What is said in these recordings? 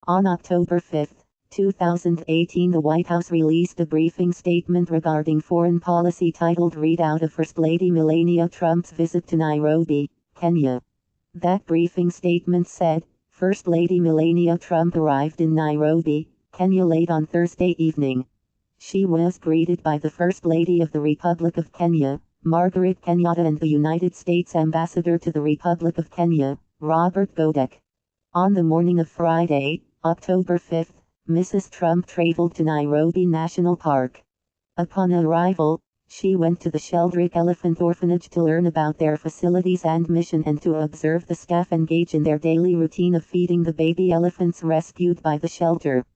On October 5, 2018, the White House released a briefing statement regarding foreign policy titled Readout of First Lady Melania Trump's visit to Nairobi, Kenya. That briefing statement said, First Lady Melania Trump arrived in Nairobi, Kenya late on Thursday evening. She was greeted by the First Lady of the Republic of Kenya, Margaret Kenyatta, and the United States Ambassador to the Republic of Kenya, Robert Godek. On the morning of Friday, October 5, Mrs. Trump traveled to Nairobi National Park. Upon arrival, she went to the Sheldrick Elephant Orphanage to learn about their facilities and mission and to observe the staff engage in their daily routine of feeding the baby elephants rescued by the shelter.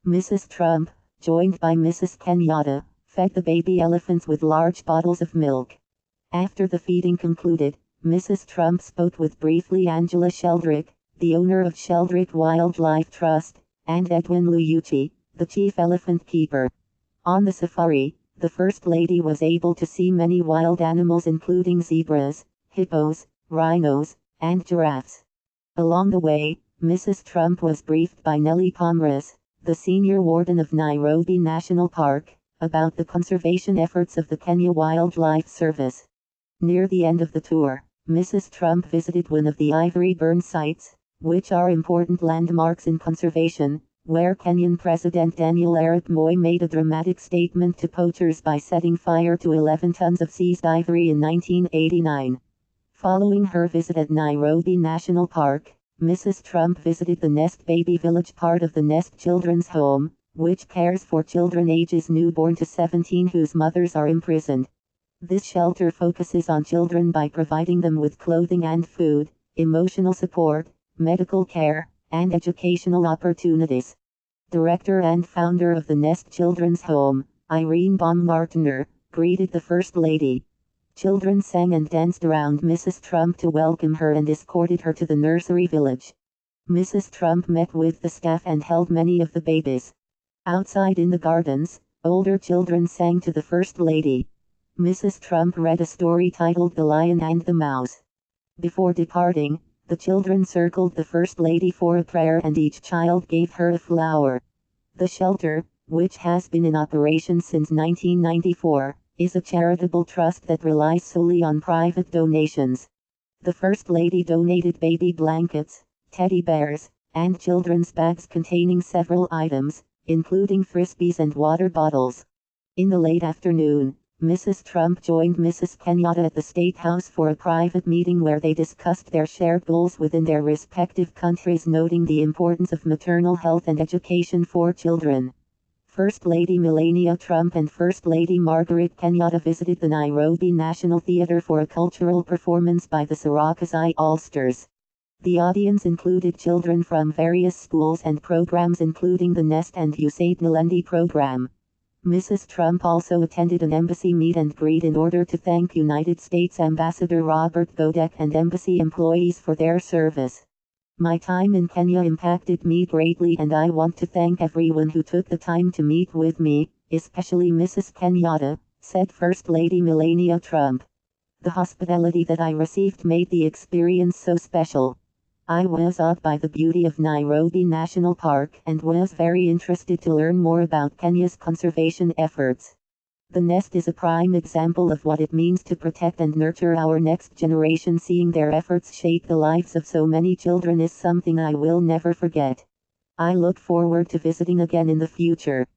Mrs. Trump, joined by Mrs. Kenyatta, fed the baby elephants with large bottles of milk. After the feeding concluded, Mrs. Trump spoke with briefly Angela Sheldrick, the owner of Sheldrick Wildlife Trust, and Edwin Luyuchi, the chief elephant keeper. On the safari, the First Lady was able to see many wild animals including zebras, hippos, rhinos, and giraffes. Along the way, Mrs. Trump was briefed by Nellie Pomeras, the senior warden of Nairobi National Park, about the conservation efforts of the Kenya Wildlife Service. Near the end of the tour, Mrs. Trump visited one of the ivory burn sites, which are important landmarks in conservation, where Kenyan President Daniel Arap Moi made a dramatic statement to poachers by setting fire to 11 tons of seized ivory in 1989. Following her visit at Nairobi National Park, Mrs. Trump visited the Nest Baby Village, part of the Nest Children's Home, which cares for children ages newborn to 17 whose mothers are imprisoned. This shelter focuses on children by providing them with clothing and food, emotional support, medical care, and educational opportunities. Director and founder of the Nest Children's Home, Irene Baumgartner, greeted the First Lady. Children sang and danced around Mrs. Trump to welcome her and escorted her to the nursery village. Mrs. Trump met with the staff and held many of the babies. Outside in the gardens, older children sang to the First Lady. Mrs. Trump read a story titled The Lion and the Mouse. Before departing, the children circled the First Lady for a prayer and each child gave her a flower. The shelter, which has been in operation since 1994, is a charitable trust that relies solely on private donations. The First Lady donated baby blankets, teddy bears, and children's bags containing several items, including frisbees and water bottles. In the late afternoon, Mrs. Trump joined Mrs. Kenyatta at the State House for a private meeting where they discussed their shared goals within their respective countries, noting the importance of maternal health and education for children. First Lady Melania Trump and First Lady Margaret Kenyatta visited the Nairobi National Theatre for a cultural performance by the Sarakasi All-Stars. The audience included children from various schools and programs including the Nest and USAID Nilendi program. Mrs. Trump also attended an embassy meet and greet in order to thank United States Ambassador Robert Godek and embassy employees for their service. My time in Kenya impacted me greatly and I want to thank everyone who took the time to meet with me, especially Mrs. Kenyatta, said First Lady Melania Trump. The hospitality that I received made the experience so special. I was awed by the beauty of Nairobi National Park and was very interested to learn more about Kenya's conservation efforts. The Nest is a prime example of what it means to protect and nurture our next generation. Seeing their efforts shape the lives of so many children is something I will never forget. I look forward to visiting again in the future.